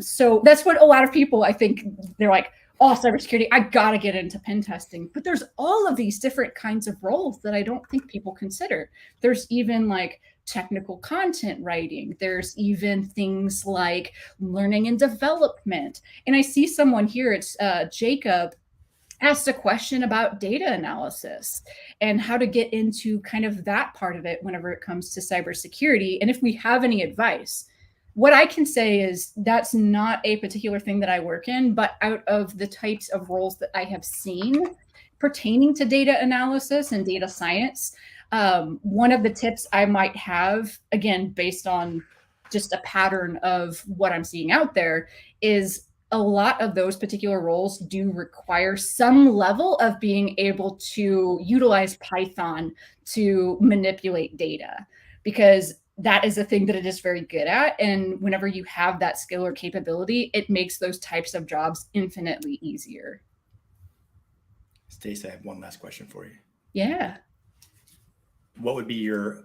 Speaker 4: So that's what a lot of people, I think, they're like, oh, cybersecurity, I got to get into pen testing. But there's all of these different kinds of roles that I don't think people consider. There's even technical content writing. There's even things like learning and development. And I see someone here, it's Jacob, asked a question about data analysis and how to get into kind of that part of it whenever it comes to cybersecurity. And if we have any advice, what I can say is that's not a particular thing that I work in, but out of the types of roles that I have seen pertaining to data analysis and data science, one of the tips I might have, again, based on just a pattern of what I'm seeing out there, is a lot of those particular roles do require some level of being able to utilize Python to manipulate data, because that is a thing that it is very good at. And whenever you have that skill or capability, it makes those types of jobs infinitely easier.
Speaker 5: Stacy, I have one last question for you.
Speaker 4: Yeah.
Speaker 5: What would be your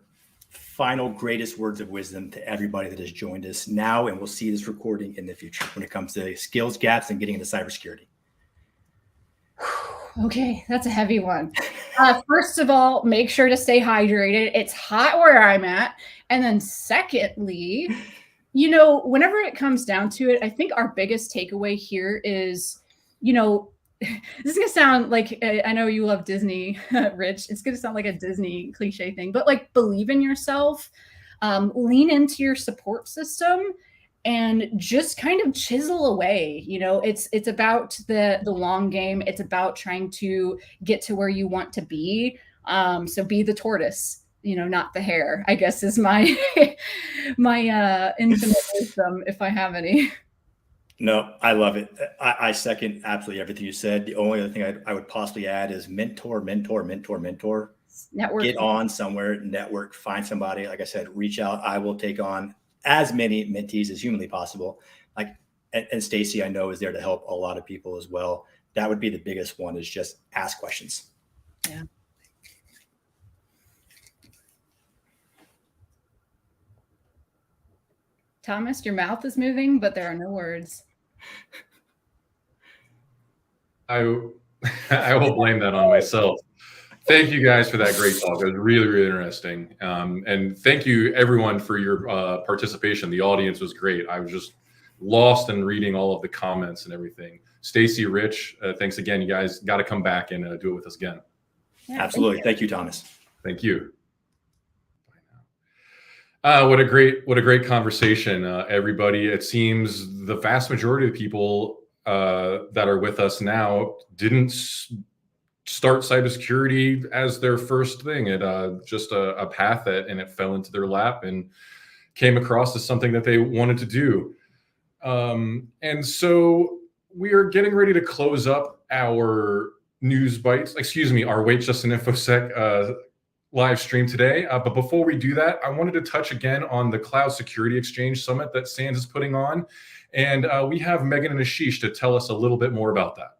Speaker 5: final greatest words of wisdom to everybody that has joined us now and will see this recording in the future when it comes to skills gaps and getting into cybersecurity?
Speaker 4: Okay, that's a heavy one. First of all, make sure to stay hydrated. It's hot where I'm at. And then secondly, whenever it comes down to it, I think our biggest takeaway here is, this is going to sound like, I know you love Disney, Rich. It's going to sound like a Disney cliche thing, but like, believe in yourself, lean into your support system, and just kind of chisel away. It's about the long game. It's about trying to get to where you want to be. So be the tortoise, not the hare, I guess, is my infinite wisdom, if I have any.
Speaker 5: No, I love it. I second absolutely everything you said. The only other thing I would possibly add is mentor.
Speaker 4: Network.
Speaker 5: Get on somewhere, network, find somebody. Like I said, reach out. I will take on as many mentees as humanly possible. And Stacy, I know, is there to help a lot of people as well. That would be the biggest one, is just ask questions.
Speaker 4: Yeah. Thomas, your mouth is moving, but there are no words.
Speaker 1: I will blame that on myself. Thank you guys for that great talk. It was really, really interesting. And thank you everyone for your participation. The audience was great. I was just lost in reading all of the comments and everything. Stacy, Rich, thanks again. You guys got to come back and do it with us again.
Speaker 5: Yeah, absolutely. Thank you, Thomas.
Speaker 1: Thank you. What a great conversation, everybody. It seems the vast majority of people that are with us now didn't start cybersecurity as their first thing. It just a path and it fell into their lap and came across as something that they wanted to do. And so we are getting ready to close up our news bites, our Wait Just an Infosec live stream today. But before we do that, I wanted to touch again on the Cloud Security Exchange Summit that SANS is putting on. And we have Megan and Ashish to tell us a little bit more about that.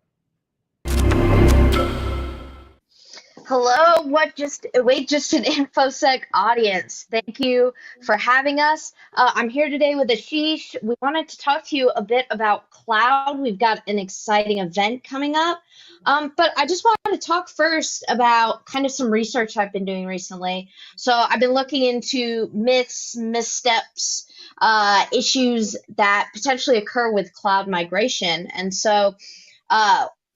Speaker 6: Hello, Wait Just an Infosec audience. Thank you for having us. I'm here today with Ashish. We wanted to talk to you a bit about cloud. We've got an exciting event coming up. But I just wanted to talk first about kind of some research I've been doing recently. So I've been looking into myths, missteps, issues that potentially occur with cloud migration. And so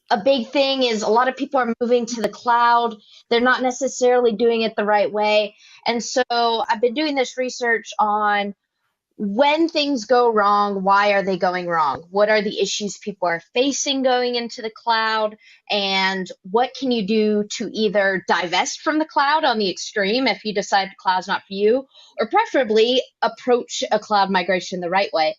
Speaker 6: a big thing is a lot of people are moving to the cloud. They're not necessarily doing it the right way. And so I've been doing this research on when things go wrong, why are they going wrong? What are the issues people are facing going into the cloud? And what can you do to either divest from the cloud on the extreme if you decide the cloud's not for you, or preferably approach a cloud migration the right way?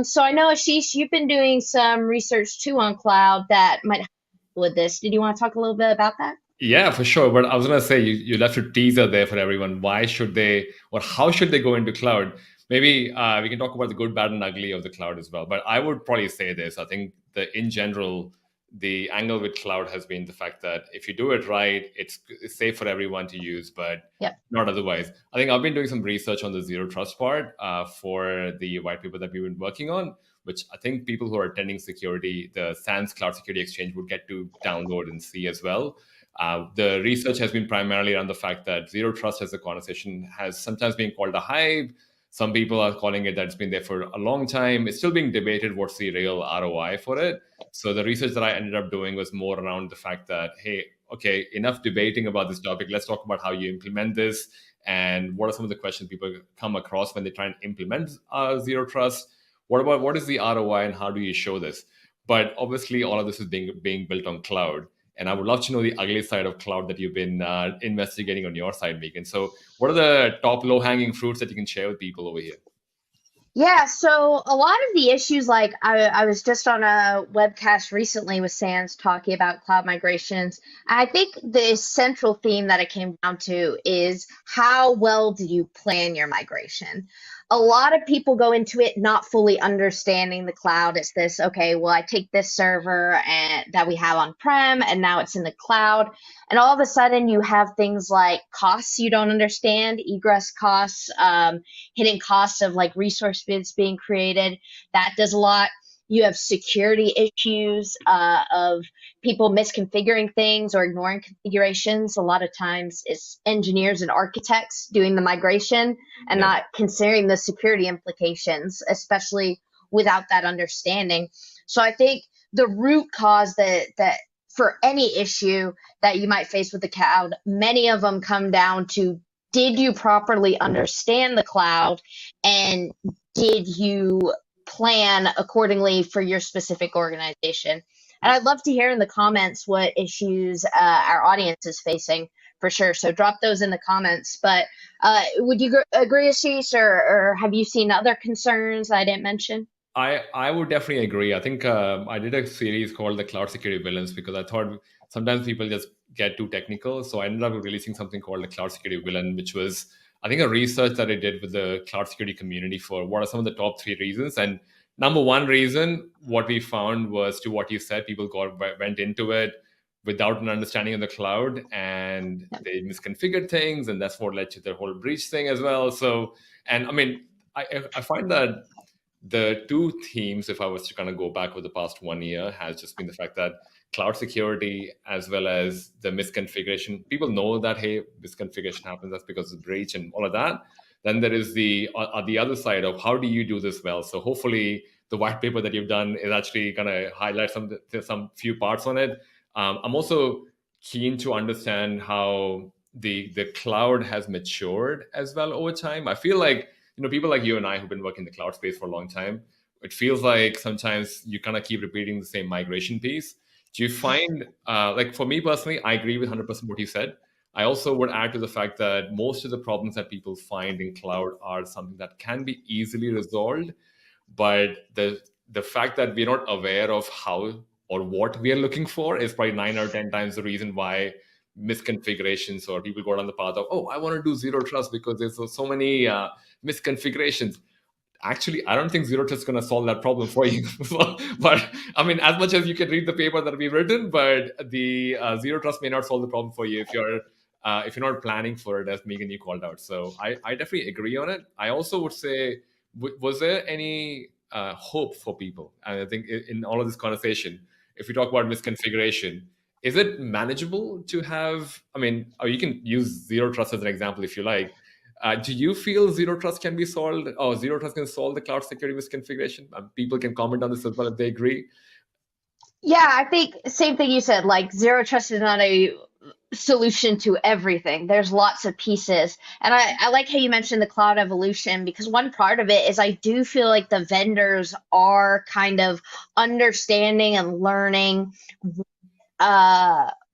Speaker 6: So I know, Ashish, you've been doing some research too on cloud that might help with this. Did you want to talk a little bit about that?
Speaker 7: Yeah, for sure. But I was going to say, you left a teaser there for everyone. Why should they, or how should they go into cloud? Maybe we can talk about the good, bad, and ugly of the cloud as well. But I would probably say this. I think that in general, the angle with cloud has been the fact that if you do it right, it's safe for everyone to use, but not otherwise. I think I've been doing some research on the zero trust part for the white paper that we've been working on, which I think people who are attending security, the SANS Cloud Security Exchange, would get to download and see as well. The research has been primarily around the fact that zero trust as a conversation has sometimes been called a hype. Some people are calling it that it's been there for a long time. It's still being debated what's the real ROI for it. So the research that I ended up doing was more around the fact that, hey, okay, enough debating about this topic. Let's talk about how you implement this and what are some of the questions people come across when they try and implement zero trust. What is the ROI and how do you show this? But obviously, all of this is being built on cloud. And I would love to know the ugly side of cloud that you've been investigating on your side, Megan. So what are the top low-hanging fruits that you can share with people over here?
Speaker 6: Yeah, so a lot of the issues, like I was just on a webcast recently with Sans talking about cloud migrations. I think the central theme that it came down to is how well do you plan your migration? A lot of people go into it not fully understanding the cloud. It's this, okay, well, I take this server and that we have on-prem and now it's in the cloud. And all of a sudden you have things like costs you don't understand, egress costs, hidden costs of like resource bids being created. That does a lot. You have security issues of people misconfiguring things or ignoring configurations. A lot of times it's engineers and architects doing the migration and not considering the security implications, especially without that understanding. So I think the root cause that for any issue that you might face with the cloud, many of them come down to, did you properly understand the cloud and did you plan accordingly for your specific organization? And I'd love to hear in the comments what issues our audience is facing for sure. So drop those in the comments. But would you agree, Ashish, or have you seen other concerns I didn't mention?
Speaker 7: I would definitely agree. I think I did a series called the Cloud Security Villains because I thought sometimes people just get too technical. So I ended up releasing something called the Cloud Security Villain, which was, I think, a research that I did with the cloud security community for what are some of the top 3 reasons. And number one reason, what we found was, to what you said, people went into it without an understanding of the cloud and they misconfigured things. And that's what led to the whole breach thing as well. So, and I mean, I find that the 2 themes, if I was to kind of go back over the past 1 year, has just been the fact that cloud security as well as the misconfiguration. People know that, hey, misconfiguration happens, that's because of breach and all of that. Then there is the other side of how do you do this well. So hopefully the white paper that you've done is actually going to highlight some few parts on it. I'm also keen to understand how the cloud has matured as well over time. I feel like, people like you and I who've been working in the cloud space for a long time, it feels like sometimes you kind of keep repeating the same migration piece. Do you find, like for me personally, I agree with 100% what you said. I also would add to the fact that most of the problems that people find in cloud are something that can be easily resolved, but the fact that we're not aware of how or what we are looking for is probably 9 or 10 times the reason why misconfigurations or people go down the path of, oh, I want to do zero trust because there's so many misconfigurations. Actually, I don't think zero trust is going to solve that problem for you. But I mean, as much as you can read the paper that we've written, but the zero trust may not solve the problem for you if you're not planning for it, as Megan, you called out. So I definitely agree on it. I also would say, was there any hope for people? And I think in all of this conversation, if we talk about misconfiguration, is it manageable to have? I mean, or you can use zero trust as an example if you like. Do you feel zero trust can be solved, or zero trust can solve the cloud security misconfiguration? People can comment on this as well if they agree.
Speaker 6: Yeah, I think same thing you said, like zero trust is not a solution to everything. There's lots of pieces. And I like how you mentioned the cloud evolution, because one part of it is I do feel like the vendors are kind of understanding and learning.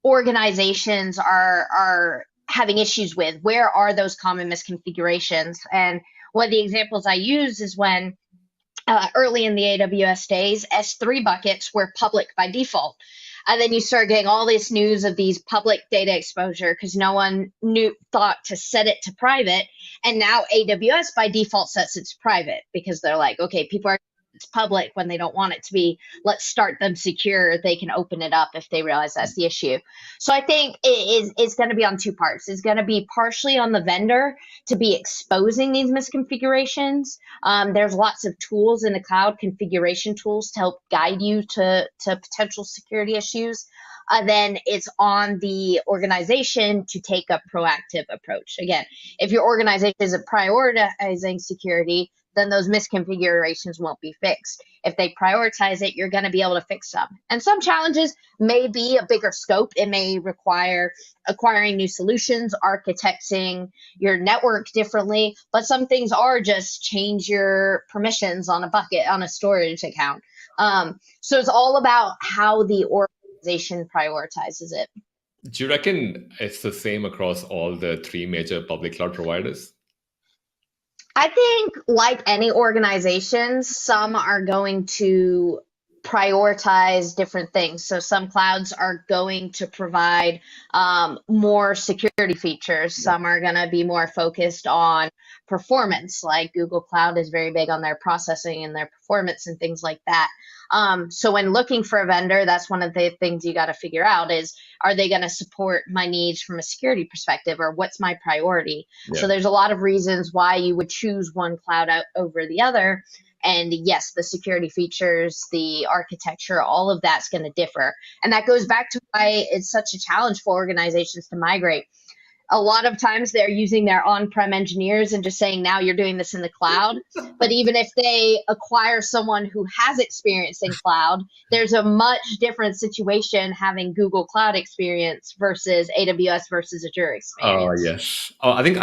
Speaker 6: Organizations are having issues with. Where are those common misconfigurations? And one of the examples I use is when early in the AWS days, S3 buckets were public by default. And then you start getting all this news of these public data exposure because no one thought to set it to private. And now AWS by default sets it to private because they're like, okay, people are it's public when they don't want it to be. Let's start them secure. They can open it up if they realize that's the issue. So I think it's going to be on two parts. It's going to be partially on the vendor to be exposing these misconfigurations. There's lots of tools in the cloud, configuration tools to help guide you to potential security issues. Then it's on the organization to take a proactive approach. Again, if your organization isn't prioritizing security, then those misconfigurations won't be fixed. If they prioritize it, you're going to be able to fix them. And some challenges may be a bigger scope. It may require acquiring new solutions, architecting your network differently, but some things are just change your permissions on a bucket, on a storage account. So it's all about how the organization prioritizes it.
Speaker 7: Do you reckon it's the same across all the three major public cloud providers?
Speaker 6: I think, like any organization, some are going to prioritize different things. So some clouds are going to provide more security features. Some are going to be more focused on performance, like Google Cloud is very big on their processing and their performance and things like that. So when looking for a vendor, that's one of the things you got to figure out is, are they going to support my needs from a security perspective, or what's my priority? Yeah. So there's a lot of reasons why you would choose one cloud out over the other. And yes, the security features, the architecture, all of that's going to differ. And that goes back to why it's such a challenge for organizations to migrate. A lot of times they're using their on-prem engineers and just saying, now you're doing this in the cloud. But even if they acquire someone who has experience in cloud, there's a much different situation having Google Cloud experience versus AWS versus Azure experience.
Speaker 7: Oh, yes. I think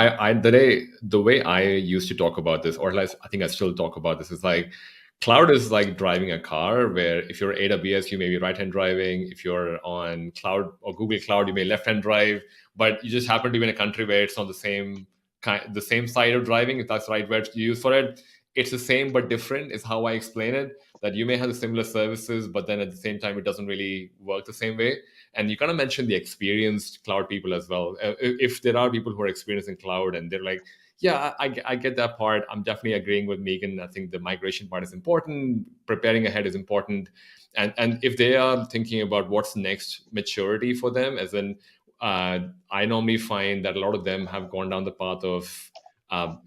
Speaker 7: the way I used to talk about this, or at least I think I still talk about this, is like, cloud is like driving a car, where if you're AWS, you may be right-hand driving. If you're on cloud or Google Cloud, you may left-hand drive. But you just happen to be in a country where it's on the same side of driving, if that's the right word to use for it. It's the same but different is how I explain it, that you may have the similar services, but then at the same time, it doesn't really work the same way. And you kind of mentioned the experienced cloud people as well. If there are people who are experienced in cloud and they're like, yeah, I get that part. I'm definitely agreeing with Megan. I think the migration part is important. Preparing ahead is important. And if they are thinking about what's next maturity for them, as in, I normally find that a lot of them have gone down the path of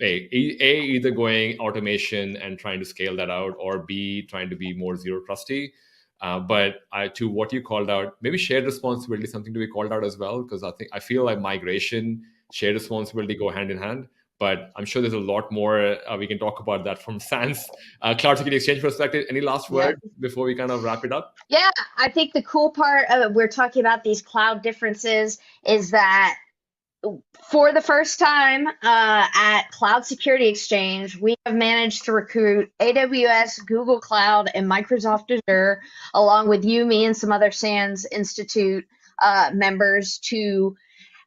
Speaker 7: either going automation and trying to scale that out, or B, trying to be more zero trusty. But to what you called out, maybe shared responsibility is something to be called out as well, because I feel like migration, shared responsibility go hand in hand. But I'm sure there's a lot more we can talk about that from SANS Cloud Security Exchange perspective. Any last word before we kind of wrap it up?
Speaker 6: Yeah, I think the cool part of we're talking about these cloud differences is that for the first time at Cloud Security Exchange, we have managed to recruit AWS, Google Cloud, and Microsoft Azure, along with you, me, and some other SANS Institute members to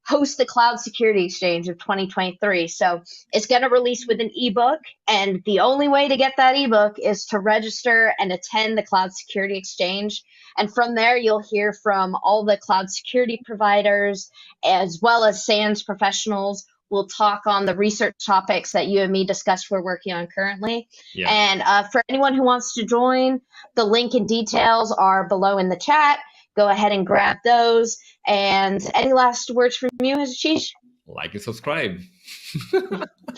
Speaker 6: host the Cloud Security Exchange of 2023. So it's going to release with an ebook, and the only way to get that ebook is to register and attend the Cloud Security Exchange. And from there, you'll hear from all the cloud security providers, as well as SANS professionals. We'll talk on the research topics that you and me discussed we're working on currently. Yeah. And for anyone who wants to join, the link and details are below in the chat. Go ahead and grab those. And any last words from you, Ashish?
Speaker 7: Like and subscribe.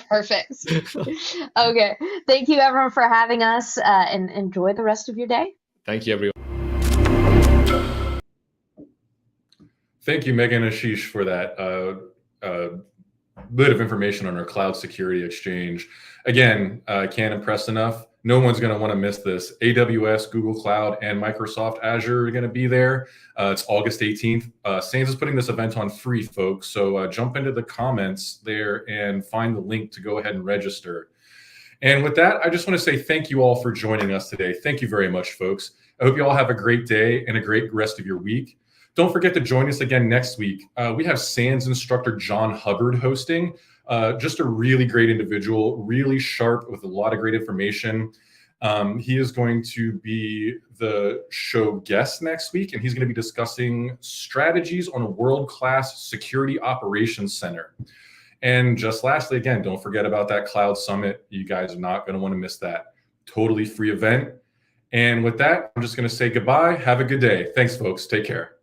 Speaker 6: Perfect. Okay. Thank you, everyone, for having us, and enjoy the rest of your day.
Speaker 7: Thank you, everyone.
Speaker 1: Thank you, Megan and Ashish, for that bit of information on our Cloud Security Exchange. Again, can't impress enough. No one's going to want to miss this. AWS, Google Cloud, and Microsoft Azure are going to be there. It's August 18th. SANS is putting this event on free, folks. So jump into the comments there and find the link to go ahead and register. And with that, I just want to say thank you all for joining us today. Thank you very much, folks. I hope you all have a great day and a great rest of your week. Don't forget to join us again next week. We have SANS instructor John Hubbard hosting. Just a really great individual, really sharp with a lot of great information. He is going to be the show guest next week, and he's going to be discussing strategies on a world-class security operations center. And just lastly, again, don't forget about that cloud summit. You guys are not going to want to miss that. totally free event. And with that, I'm just going to say goodbye. Have a good day. Thanks, folks. Take care.